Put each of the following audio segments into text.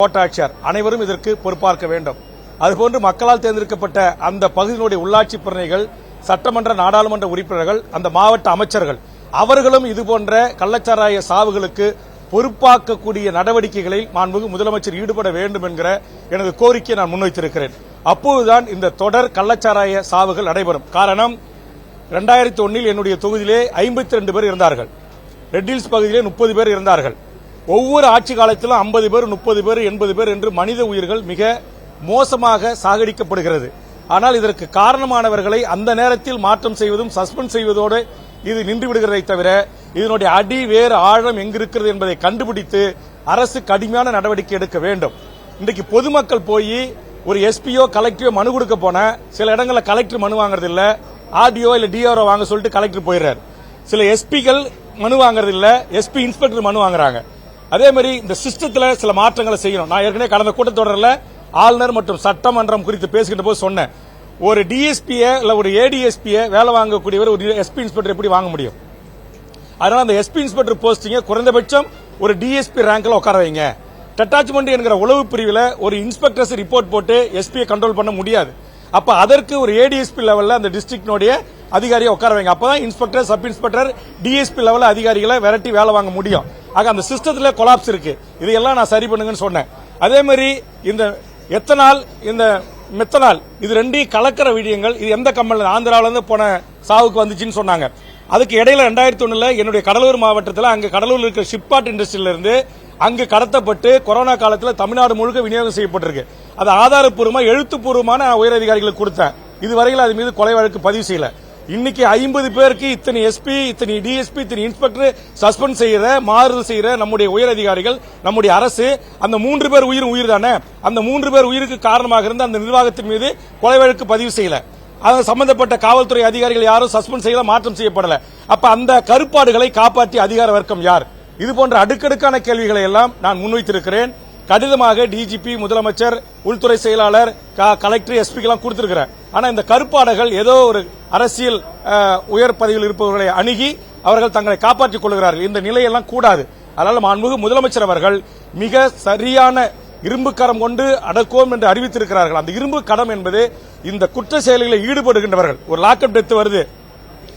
கோட்டாட்சியர் அனைவரும் இதற்கு பொறுப்பாற்க வேண்டும். அதுபோன்று மக்களால் தேர்ந்தெடுக்கப்பட்ட அந்த பகுதியினுடைய உள்ளாட்சி பிரதிநிதிகள், சட்டமன்ற நாடாளுமன்ற உறுப்பினர்கள், அந்த மாவட்ட அமைச்சர்கள் அவர்களும் இதுபோன்ற கள்ளச்சாராய சாவுகளுக்கு பொறுப்பாக்கக்கூடிய நடவடிக்கைகளில் மாண்புமிகு முதலமைச்சர் ஈடுபட வேண்டும் என்கிற எனது கோரிக்கையை நான் முன்வைத்திருக்கிறேன். அப்போதுதான் இந்த தொடர் கள்ளச்சாராய சாவுகள் நடைபெறும். காரணம், 2001 என்னுடைய தொகுதியிலே 52 பேர் இருந்தார்கள். ரெட் ஹில்ஸ் பகுதியிலே 30 பேர் இருந்தார்கள். ஒவ்வொரு ஆட்சி காலத்திலும் 50 பேர், 30 பேர், 80 பேர் என்று மனித உயிர்கள் மிக மோசமாக சாகடிக்கப்படுகிறது. ஆனால் இதற்கு காரணமானவர்களை அந்த நேரத்தில் மாற்றம் செய்வதும் சஸ்பெண்ட் செய்வதோடு இது நின்று விடுகிறதை தவிர இதனுடைய அடி வேறு ஆழம் எங்கிருக்கிறது என்பதை கண்டுபிடித்து அரசு கடுமையான நடவடிக்கை எடுக்க வேண்டும். இன்றைக்கு பொதுமக்கள் போய் ஒரு எஸ்பியோ கலெக்டரோ மனு கொடுக்க போன சில இடங்களில் கலெக்டர் மனு வாங்குறது இல்ல, ஆர்டிஓ இல்ல டிஆர்ஓ வாங்க சொல்லிட்டு கலெக்டர் போயிடுறாரு. சில எஸ்பிகள் மனு வாங்குறது இல்ல, எஸ்பி இன்ஸ்பெக்டர் மனு வாங்குறாங்க. அதே மாதிரி இந்த சிஸ்டத்தில் சில மாற்றங்களை செய்யணும். நான் ஏற்கனவே கடந்த கூட்டத்தொடரில் ஆளுநர் மற்றும் சட்டமன்றம் குறித்து பேசுகின்ற போது சொன்னேன், ஒரு டிஎஸ்பியை இல்ல ஒரு ஏடிஎஸ்பியை வேலை வாங்கக்கூடியவர் ஒரு எஸ்பி இன்ஸ்பெக்டர் எப்படி வாங்க முடியும்? அதனால அந்த எஸ்பி இன்ஸ்பெக்டர் போஸ்டிங்க குறைந்தபட்சம் ஒரு டிஎஸ்பி ரேங்க்ல உட்கார வைங்க. டெட்டாச்மெண்ட் என்கிற உளவு பிரிவில் ஒரு இன்ஸ்பெக்டர்ஸ் ரிப்போர்ட் போட்டு எஸ்பியை கண்ட்ரோல் பண்ண முடியாது. அப்ப அதற்கு ஒரு ஏடிஎஸ்பி லெவல்ல அந்த டிஸ்ட்ரிக்டோடைய அதிகாரியை உட்கார வைங்க. அப்பதான் inspector, sub inspector, DSP level அதிகாரிகளை விரட்டி வேலை வாங்க முடியும். ஆக அந்த சிஸ்டத்தில் கொலாப்ஸ் இருக்கு. இதையெல்லாம் நான் சரி பண்ணுங்கன்னு சொன்னேன். அதே மாதிரி இந்த எத்தனால், இந்த மெத்தனால், இது ரெண்டையும் கலக்கிற விடயங்கள் இது எந்த கம்பெனில ஆந்திராவில இருந்து போன சாவுக்கு வந்துச்சுன்னு சொன்னாங்க. அதுக்கு இடையில 2001 என்னுடைய கடலூர் மாவட்டத்தில் அங்க கடலூர் இருக்கிற ஷிப்காட் இண்டஸ்ட்ரியில இருந்து அங்கு கடத்தப்பட்டு கொரோனா காலத்தில் தமிழ்நாடு முழுக்க விநியோகம் செய்யப்பட்டிருக்கு. அது ஆதாரப்பூர்வமா எழுத்துப்பூர்வமான உயரதிகாரிகளுக்கு கொடுத்தேன். இதுவரையில் அது மீது கொலை வழக்கு பதிவு செய்யல. இன்னைக்கு 50 பேருக்கு இத்தனை எஸ்பி, இத்தனை டிஎஸ்பி, இத்தனை இன்ஸ்பெக்டர் சஸ்பெண்ட் செய்யற, மாறுதல் செய்யற நம்முடைய உயரதிகாரிகள், நம்முடைய அரசு, அந்த 3 பேர் உயிர் தானே, அந்த 3 பேர் உயிருக்கு காரணமாக இருந்த அந்த நிர்வாகத்தின் மீது கொலை வழக்கு பதிவு செய்யல. அது சம்பந்தப்பட்ட காவல்துறை அதிகாரிகள் யாரும் சஸ்பெண்ட் செய்யல, மாற்றம் செய்யப்படல. அப்ப அந்த கருப்பாடுகளை காப்பாற்றிய அதிகார வர்க்கம் யார்? இது போன்ற அடுக்கடுக்கான கேள்விகளை எல்லாம் நான் முன்வைத்திருக்கிறேன். கடிதமாக டிஜிபி, முதலமைச்சர், உள்துறை செயலாளர், கலெக்டர், எஸ்பி எல்லாம் கொடுத்திருக்கிறேன். ஆனா இந்த கருப்பாடுகள் ஏதோ ஒரு அரசியல் உயர் பதவியில் இருப்பவர்களை அணுகி அவர்கள் தங்களை காப்பாற்றிக் கொள்கிறார்கள். இந்த நிலையெல்லாம் கூடாது. அதனால மாண்புமிகு முதலமைச்சர் அவர்கள் மிக சரியான இரும்பு கரம் கொண்டு அடக்குவோம் என்று அறிவித்திருக்கிறார்கள். அந்த இரும்பு கடம் என்பது இந்த குற்ற செயல்களில் ஈடுபடுகின்றவர்கள். ஒரு லாக்அப் டெத் வருது,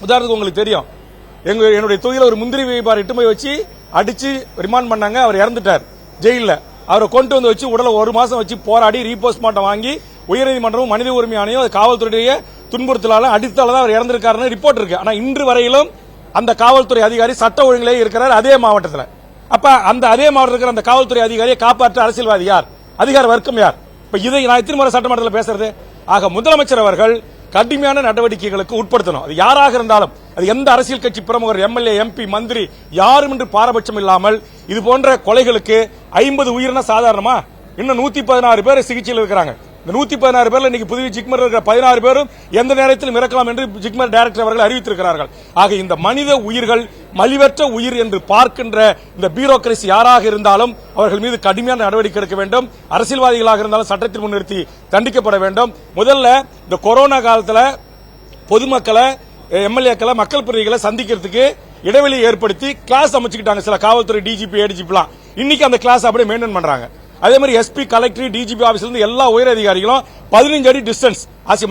உதாரணத்துக்கு உங்களுக்கு தெரியும், என்னுடைய தொகுதியில் ஒரு முந்திரி வியாபாரி இட்டு போய் வச்சு அடிச்சு ரிமாண்ட் பண்ணாங்க. அவர் இறந்துட்டார் ஜெயில. அவரை கொண்டு வந்து வச்சு உடலை 1 மாசம் வச்சு போராடி ரீபோஸ்ட்மார்ட்டம் வாங்கி உயர்நீதிமன்றமும் மனித உரிமை ஆணையம் காவல்துறையுடைய துன்புறுத்தலால அடித்தால்தான் அவர் இறந்திருக்காருன்னு ரிப்போர்ட் இருக்கு. ஆனா இன்று வரையிலும் அந்த காவல்துறை அதிகாரி சட்ட ஒழுங்கிலே இருக்கிறார் அதே மாவட்டத்தில். அப்ப அந்த அதே மாவட்டத்தில் இருக்கிற அந்த காவல்துறை அதிகாரியை காப்பாற்ற அரசியல்வாதி யார்? அதிகார வர்க்கம் யார்? இப்ப இதை நான் எத்தனை முறை சட்டமன்றத்தில் பேசுறது? ஆக முதலமைச்சர் அவர்கள் கடுமையான நடவடிக்கைகளுக்கு உட்படுத்தணும். அது யாராக இருந்தாலும், அது எந்த அரசியல் கட்சி பிரமுகர், எம்எல்ஏ, எம்பி, மந்திரி யாரும் என்று பாரபட்சம் இல்லாமல் இது போன்ற கொலைகளுக்கு 50 உயிரின சாதாரணமா? இன்னும் 116 பேர் சிகிச்சையில் இருக்கிறாங்க. இந்த 116 பேர்ல இன்னைக்கு புதுவை ஜிக்மர் இருக்கிற 16 பேரும் எந்த நேரத்திலும் இறக்கலாம் என்று ஜிக்மர் டைரக்டர் அவர்கள் அறிவித்திருக்கிறார்கள். ஆக இந்த மனித உயிர்கள் மலிவற்ற உயிர் என்று பார்க்கின்ற இந்த பியூரோக்ரசி யாராக இருந்தாலும் அவர்கள் மீது கடுமையான நடவடிக்கை எடுக்க வேண்டும். அரசியல்வாதிகளாக இருந்தாலும் சட்டத்தில் முன்னிறுத்தி தண்டிக்கப்பட வேண்டும். முதல்ல இந்த கொரோனா காலத்தில் பொதுமக்களை, எம்எல்ஏக்களை, மக்கள் பிரதிகளை சந்திக்கிறதுக்கு இடைவெளி ஏற்படுத்தி கிளாஸ் அமைச்சுக்கிட்டாங்க சில காவல்துறை டிஜிபி, ஏடிஜிபிலாம். இன்னைக்கு அந்த கிளாஸ் அப்படியே மெயின்டைன் பண்றாங்க. அதே மாதிரி எஸ்பி, கலெக்டர், டிஜிபி ஆபீஸ்ல இருந்து எல்லா உயர் அதிகாரிகளும் 15 அடி டிஸ்டன்ஸ்.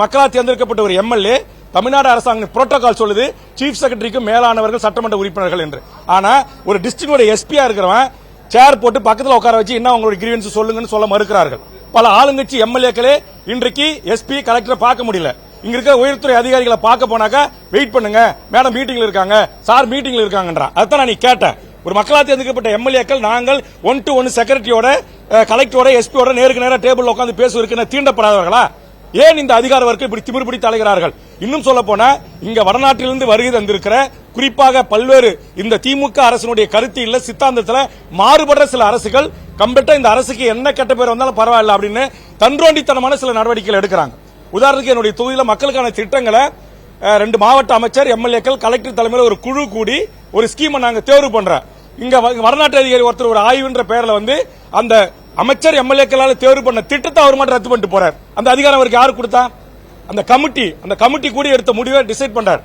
மக்களால் தேர்ந்தெடுக்கப்பட்ட ஒரு எம்எல்ஏ, தமிழ்நாடு அரசாங்கம் புரோட்டோகால் சொல்லுது சீஃப் செக்ரட்டரிக்கு மேலானவர்கள் சட்டமன்ற உறுப்பினர்கள் என்று. ஆனா ஒரு டிஸ்ட்ரிக்டோட எஸ்பியா இருக்கிறவன் சேர் போட்டு பக்கத்தில் உட்கார வச்சு என்ன உங்களுடைய கிரீவன்ஸ் சொல்லுங்கன்னு சொல்ல மறுக்கிறார்கள். பல ஆளுங்கட்சி எம்எல்ஏக்களே இன்றைக்கு எஸ்பி, கலெக்டரை பார்க்க முடியல. இங்க இருக்க உயர்துறை அதிகாரிகளை பார்க்க போனாக்கா வெயிட் பண்ணுங்க, மேடம் மீட்டிங்ல இருக்காங்க, சார் மீட்டிங்ல இருக்காங்கன்றா. அதான் நான் கேட்டேன். ஒரு மக்களால் தேர்ந்தெடுக்கப்பட்ட எம்எல்ஏக்கள் நாங்கள் 1-to-1 செக்ரட்டரியோட, கலெக்டரோட, எஸ்பியோட நேருக்கு நேரம் டேபிள் உட்கார்ந்து பேசுவதற்கு தீண்டப்படாதவர்களா? ஏன் இந்த அதிகார வர்க்கம் இப்படி திமிர் பிடித்து அலைகிறார்கள்? இன்னும் சொல்ல போனா இங்க வடநாட்டிலிருந்து வருகை தந்திருக்கிற குறிப்பாக பல்வேறு இந்த திமுக அரசினுடைய கருத்து இல்ல சித்தாந்தத்தில் மாறுபடுற சில அரசுகள் கம்பெட்ட இந்த அரசுக்கு என்ன கெட்ட பேர் வந்தாலும் பரவாயில்ல அப்படின்னு தன்றோண்டித்தனமான சில நடவடிக்கைகள் எடுக்கிறாங்க. உதாரணத்துக்கு என்னுடைய தொகுதியில் மக்களுக்கான திட்டங்களை 2 மாவட்ட அமைச்சர், எம்எல்ஏக்கள், கலெக்டர் தலைமையில் ஒரு குழு கூடி ஒரு ஸ்கீமை நாங்க தேர்வு பண்றோம். இங்க வடநாட்டு அதிகாரி ஒருத்தர் ஒரு ஆய்வுன்ற பெயர்ல வந்து அந்த அமைச்சர், எம்எல்ஏக்களால் தேர்வு பண்ண திட்டத்தை அவர் மட்டும் ரத்து பண்ணிட்டு போறார். அந்த அதிகாரம் அவருக்கு யாரு கொடுத்தா? அந்த கமிட்டி கூடி எடுத்த முடிவை டிசைட் பண்றார்.